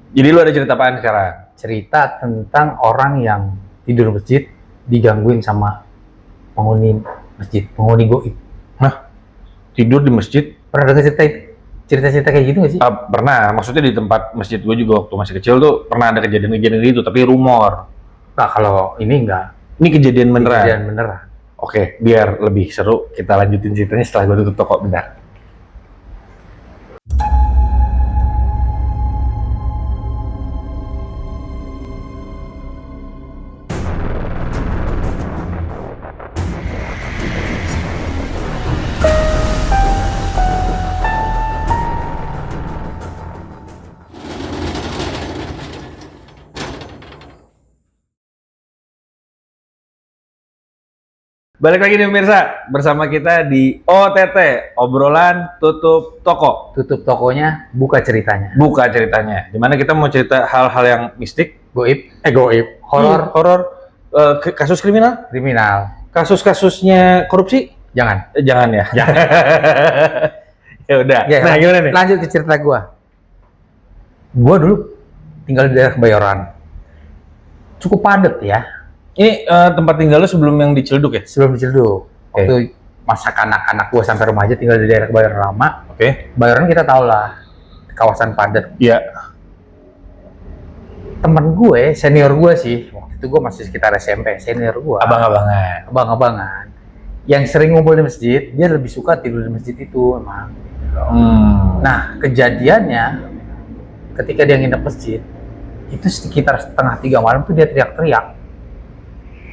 Jadi lu ada cerita apaan sekarang? Cerita tentang orang yang tidur masjid digangguin sama penghuni masjid, penghuni goib. Tidur di masjid? Pernah dengar cerita-cerita kayak gitu nggak sih? Pernah, maksudnya di tempat masjid gue juga waktu masih kecil tuh pernah ada kejadian-kejadian gitu, tapi rumor. Nah, kalau ini enggak, Ini kejadian beneran? kejadian beneran. Oke, biar lebih seru, kita lanjutin ceritanya setelah gue tutup toko, bentar. Balik lagi nih pemirsa, bersama kita di OTT, obrolan tutup toko. Tutup tokonya, buka ceritanya. Buka ceritanya, dimana kita mau cerita hal-hal yang mistik, Goib, horor, horor, kasus kriminal, kriminal. kasus-kasusnya korupsi. Jangan. Jangan ya. Jangan. Ya udah. Ya, Nah, gimana nih? lanjut ke cerita gua. Gua dulu tinggal di daerah Kebayoran. Cukup padat ya, Ini tempat tinggal lu sebelum yang di Ciledug ya? sebelum di Ciledug. Waktu masa kanak-kanak gua sampai remaja tinggal di daerah Kebayoran Lama. Oke. Kebayoran kita tahu lah, kawasan padat. Iya. Temen gue, senior gue sih, waktu itu gue masih sekitar SMP, senior gue, Abang-abangan. abang-abangan, yang sering ngumpul di masjid, dia lebih suka tidur di masjid itu emang. Nah, kejadiannya, ketika dia nginep masjid, itu sekitar setengah 3 malam tuh dia teriak-teriak.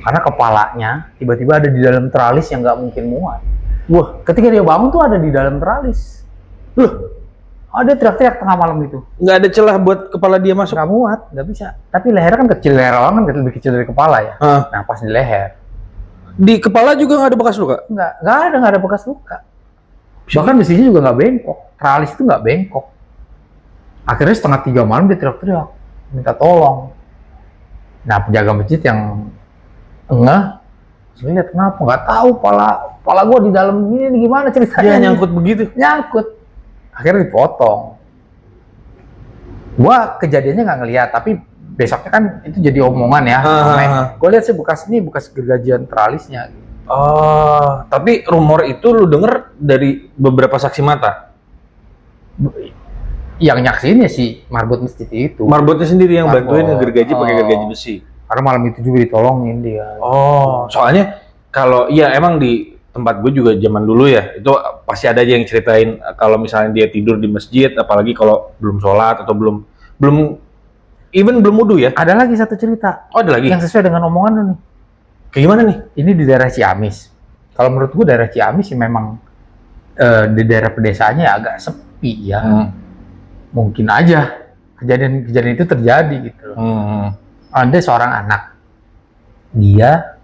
Karena kepalanya tiba-tiba ada di dalam teralis yang nggak mungkin muat. Wah, ketika dia bangun tuh ada di dalam teralis. Loh, ada teriak-teriak tengah malam itu. Nggak ada celah buat kepala dia masuk. Nggak muat, nggak bisa. Tapi lehernya kan kecil, leher orang kan lebih kecil dari kepala ya. Nah, pas di leher, Di kepala juga nggak ada bekas luka? nggak ada bekas luka. Bahkan besinya juga nggak bengkok. Teralis itu nggak bengkok. Akhirnya setengah 3 malam dia teriak-teriak, minta tolong. Nah, penjaga masjid yang enggak, lihat kenapa? Nggak tahu, pala gua di dalam ini gimana ceritanya? Dia nyangkut begitu? Nyangkut. Akhirnya dipotong. Gua kejadiannya nggak ngeliat, tapi besoknya kan itu jadi omongan ya. Gue lihat sih bekas gergajian teralisnya. Oh, tapi rumor itu lu denger dari beberapa saksi mata? Yang nyaksinnya sih marbot masjid itu. Marbotnya sendiri yang Marbot. bantuin ngegergaji pakai gergaji besi. Karena malam itu juga ditolongin dia. Oh, soalnya kalau iya emang di tempat gue juga zaman dulu ya, itu pasti ada aja yang ceritain kalau misalnya dia tidur di masjid, apalagi kalau belum sholat atau belum wudu ya. Ada lagi satu cerita. Oh, ada lagi? Yang sesuai dengan omongan lu nih. Kayak gimana nih? Ini di daerah Ciamis. Kalau menurut gue daerah Ciamis sih memang di daerah pedesanya agak sepi ya. Mungkin aja kejadian itu terjadi gitu. Ada seorang anak, dia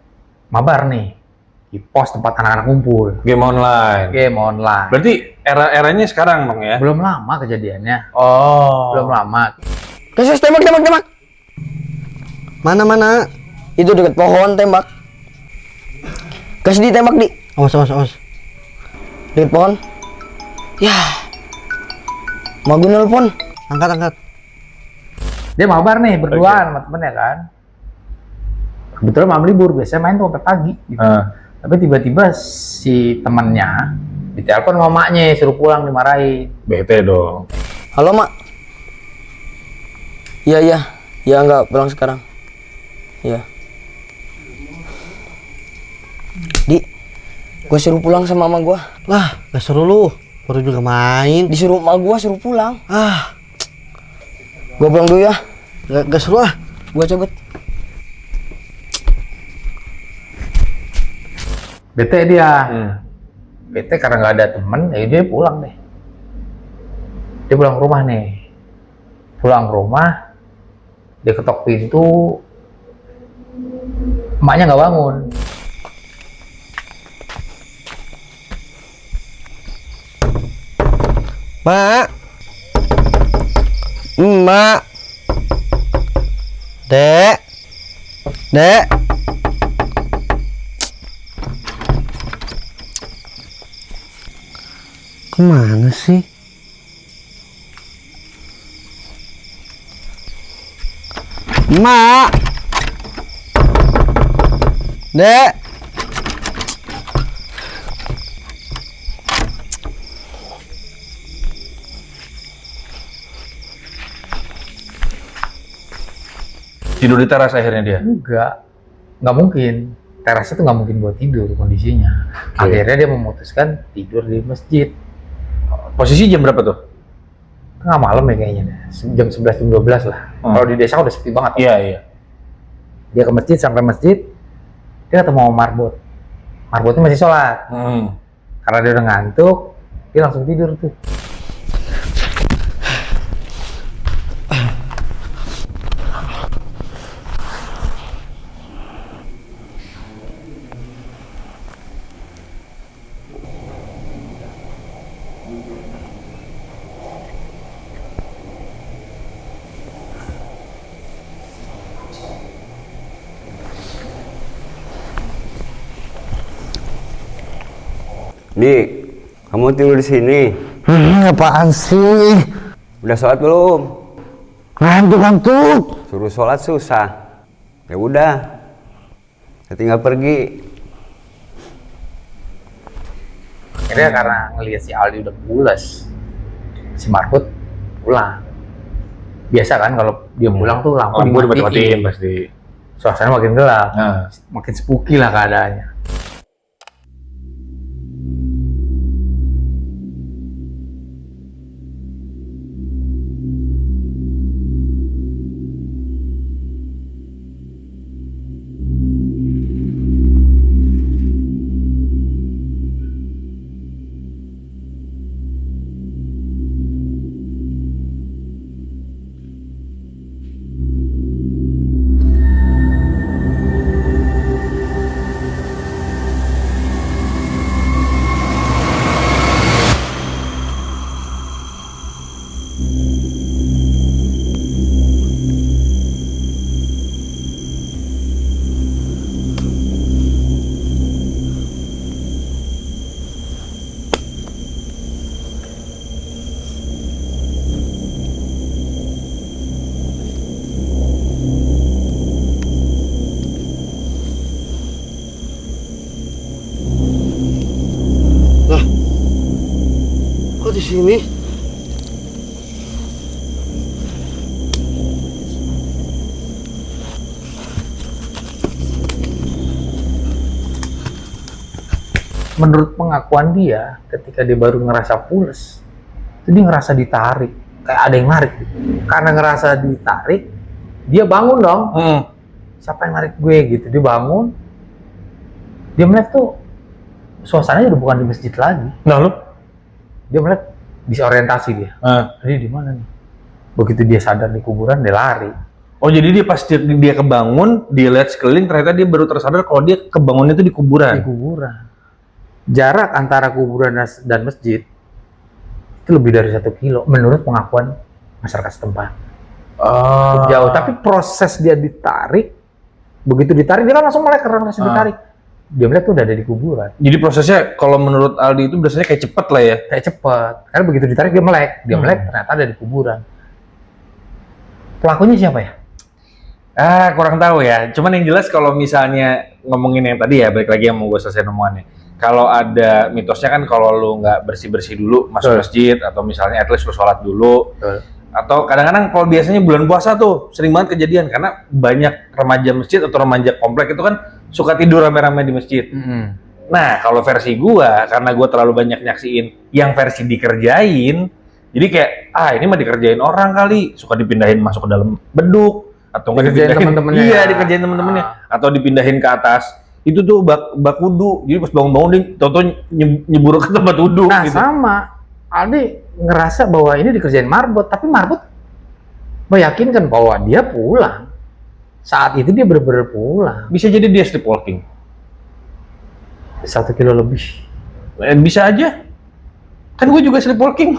mabar nih di pos tempat anak-anak kumpul. Game online. Berarti era-eranya sekarang dong ya? Belum lama kejadiannya. Oh. Belum lama. Kasus tembak. Mana? Itu deket pohon tembak. Kasih ditembak di. Awas. Deket pohon. Ya. Mau gue nelpon. Angkat. Dia mabar nih berdua sama temennya kan. Kebetulan malam libur, biasanya main tuh sampai pagi gitu. Tapi tiba-tiba si temennya ditelepon sama maknya, suruh pulang, dimarahin. Bete dong. Halo, Mak. Iya. Ya enggak pulang sekarang. Iya. Di, gue suruh pulang sama mama gue. Lah, gak suruh lu. Baru juga main. Disuruh emak gue suruh pulang. Gua pulang dulu ya. Gak suruh ah. Gue cabut. Bete dia. Bete karena nggak ada temen, ya dia pulang deh. Dia pulang ke rumah nih. Pulang ke rumah, dia ketok pintu, emaknya nggak bangun. Mak. Emak. Dek. Kemana sih? Mak. Dek. Tidur di teras akhirnya dia. Nggak mungkin. Teras itu nggak mungkin buat tidur kondisinya. Oke. Akhirnya dia memutuskan tidur di masjid. Posisi jam berapa tuh? Tengah malam ya kayaknya, jam 11 jam 12 lah. Kalau di desa udah sepi banget. Iya, iya. Dia ke masjid, sampai masjid, dia ketemu sama marbot. Marbotnya masih sholat. Karena dia udah ngantuk, dia langsung tidur tuh. Dik, kamu tidur di sini. Apaan sih? Udah sholat belum? Ngantuk. Suruh sholat susah. Ya udah, saya tinggal pergi. Akhirnya karena ngelihat si Aldi udah pules, si Marbot pulang. Biasa kan kalau dia pulang tuh lampu Lampu dimatiin. dimatiin pasti. Suasana makin gelap, Nah. makin spooky lah keadaannya. Kok di sini? Menurut pengakuan dia, ketika dia baru ngerasa pules, itu dia ngerasa ditarik, kayak ada yang narik. Karena ngerasa ditarik, dia bangun dong. Siapa yang narik gue gitu? Dia bangun, dia melihat tuh suasananya udah bukan di masjid lagi. Nah, lu? Dia melihat, bisa orientasi dia. Dia di mana nih? Begitu dia sadar di kuburan, dia lari. Oh, jadi dia pas dia kebangun, dia lihat sekeliling, ternyata dia baru tersadar kalau dia kebangunnya itu di Di kuburan. kuburan. Jarak antara kuburan dan masjid itu lebih dari 1 kilo menurut pengakuan masyarakat setempat. Jauh, tapi proses dia ditarik, begitu ditarik dia kan langsung melek, langsung ditarik. Dia melihat tuh udah ada di kuburan. Jadi prosesnya kalau menurut Aldi itu biasanya kayak cepet lah ya. Kayak cepet, karena begitu ditarik dia melek, ternyata ada di kuburan. Pelakunya siapa ya? Kurang tahu ya. Cuman yang jelas kalau misalnya ngomongin yang tadi ya, balik lagi yang mau gue selesai omongannya. Kalau ada mitosnya kan kalau lu nggak bersih-bersih dulu masuk masjid, atau misalnya at least lu sholat dulu. Atau kadang-kadang kalau biasanya bulan puasa tuh sering banget kejadian karena banyak remaja masjid atau remaja komplek itu kan suka tidur rame-rame di masjid. Nah, kalau versi gua, karena gua terlalu banyak nyaksiin yang versi dikerjain, jadi kayak, ini mah dikerjain orang kali, suka dipindahin masuk ke dalam beduk, atau nggak Dikerjain dipindahin temen-temennya. Iya, dikerjain temen-temennya, atau dipindahin ke atas. Itu tuh bak wudu, jadi pas bangun-bangun dia tau-tau nyebur ke tempat wudu. Nah, gitu. sama. Aldi ngerasa bahwa ini dikerjain Marbot, tapi Marbot meyakinkan bahwa dia pulang. Saat itu dia benar-benar pulang. Bisa jadi dia sleepwalking. 1 kilo lebih. Bisa aja. Kan gue juga sleepwalking.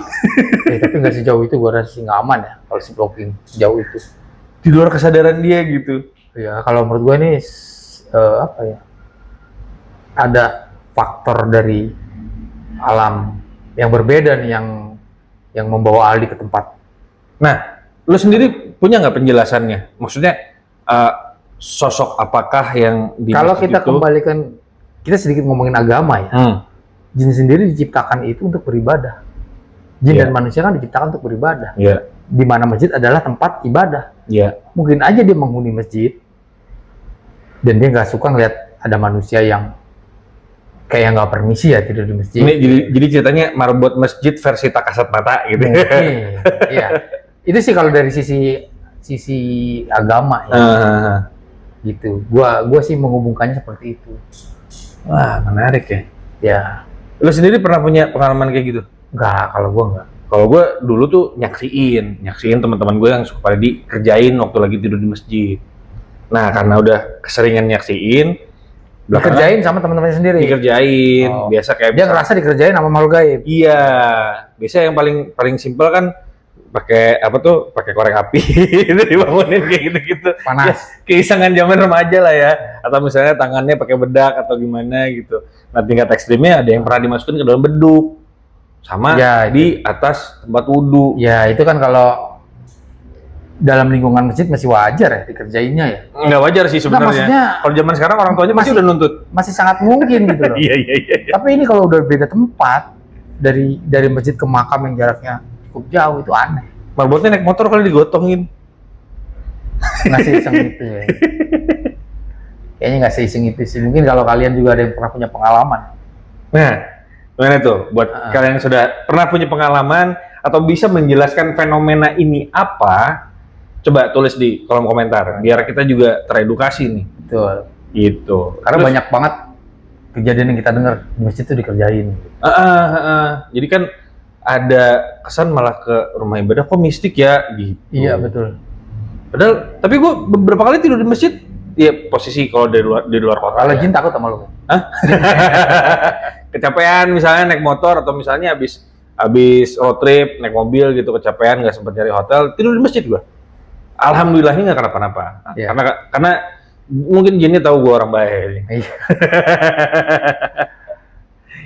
Tapi nggak sejauh itu, gue rasa sih nggak aman ya kalau si blocking sejauh itu. Di luar kesadaran dia gitu. Ya kalau menurut gue ini apa ya? Ada faktor dari alam yang berbeda nih yang membawa Aldi ke tempat. Nah, lu sendiri punya nggak penjelasannya? Maksudnya sosok apakah yang di Kalau masjid kita itu? kembalikan, kita sedikit ngomongin agama ya. Jin sendiri diciptakan itu untuk beribadah. Jin Iya. dan manusia kan diciptakan untuk beribadah. Iya, Di mana masjid adalah tempat ibadah. iya. Mungkin aja dia menghuni masjid dan dia nggak suka ngeliat ada manusia yang kayak nggak permisi ya tidur di masjid. Ini jadi ceritanya marbot masjid versi tak kasat mata gitu. Mungkin, iya. Itu sih kalau dari sisi agama ya. Gitu. Gua sih menghubungkannya seperti itu. Wah, menarik ya. Ya, Lu sendiri pernah punya pengalaman kayak gitu? nggak, kalau gua nggak. Kalau gue dulu tuh nyaksiin teman-teman gue yang suka pada dikerjain waktu lagi tidur di masjid. Nah, karena udah keseringan nyaksiin, belakangan Dikerjain sama teman-temannya sendiri. dikerjain, Oh. biasa kayak Dia ngerasa dikerjain sama makhluk gaib. iya, biasa yang paling simpel kan pakai apa tuh, pakai korek api itu dibangunin kayak gitu-gitu. Panas. Ya, keisengan zaman remaja lah ya. Atau misalnya tangannya pakai bedak atau gimana gitu. Nah, tingkat ekstrimnya ada yang pernah dimasukin ke dalam beduk. Sama Ya, di atas tempat wudhu. Ya, itu kan kalau dalam lingkungan masjid masih wajar ya dikerjainnya ya. Nggak wajar sih sebenarnya. maksudnya Kalau zaman sekarang orang tuanya pasti masih- udah nuntut. Masih sangat mungkin gitu loh. Iya. Tapi ini kalau udah beda tempat, dari masjid ke makam yang jaraknya cukup jauh, itu aneh. Marbotnya naik motor kali digotongin. Nggak seiseng itu ya. Kayaknya nggak seiseng itu sih. Mungkin kalau kalian juga ada yang pernah punya pengalaman. Nah, gimana tuh buat kalian yang sudah pernah punya pengalaman atau bisa menjelaskan fenomena ini apa? Coba tulis di kolom komentar biar kita juga teredukasi nih. Betul. Gitu. Karena Terus, banyak banget kejadian yang kita dengar di masjid itu dikerjain. Jadi kan ada kesan malah ke rumah ibadah kok mistik ya gitu. Iya, betul. Padahal tapi gue beberapa kali tidur di masjid, ya posisi kalau di luar kota. Kalau ya. jin takut sama lu. Kecapean misalnya naik motor atau misalnya habis road trip naik mobil gitu kecapean nggak sempat cari hotel tidur di masjid gua. Alhamdulillahnya nggak kenapa-napa. Iya. Karena mungkin jinnya tahu gua orang baik. Iya.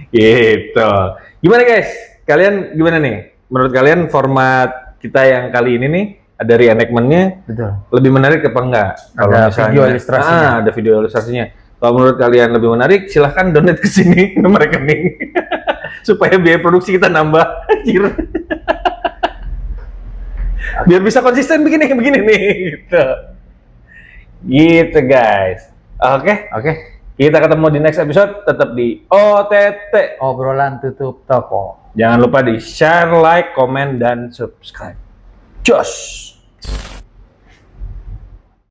Gitu. Gimana guys? Kalian gimana nih? Menurut kalian format kita yang kali ini nih ada reenactment-nya Betul. lebih menarik apa enggak? Ada video ilustrasinya. Ada video ilustrasinya. Kalau menurut kalian lebih menarik, silahkan donate ke sini nomor rekening supaya biaya produksi kita nambah. Anjir. Biar bisa konsisten begini nih gitu. Gitu guys. Oke. Kita ketemu di next episode, tetap di OTT. Obrolan tutup toko. Jangan lupa di share, like, komen, dan subscribe. Josh.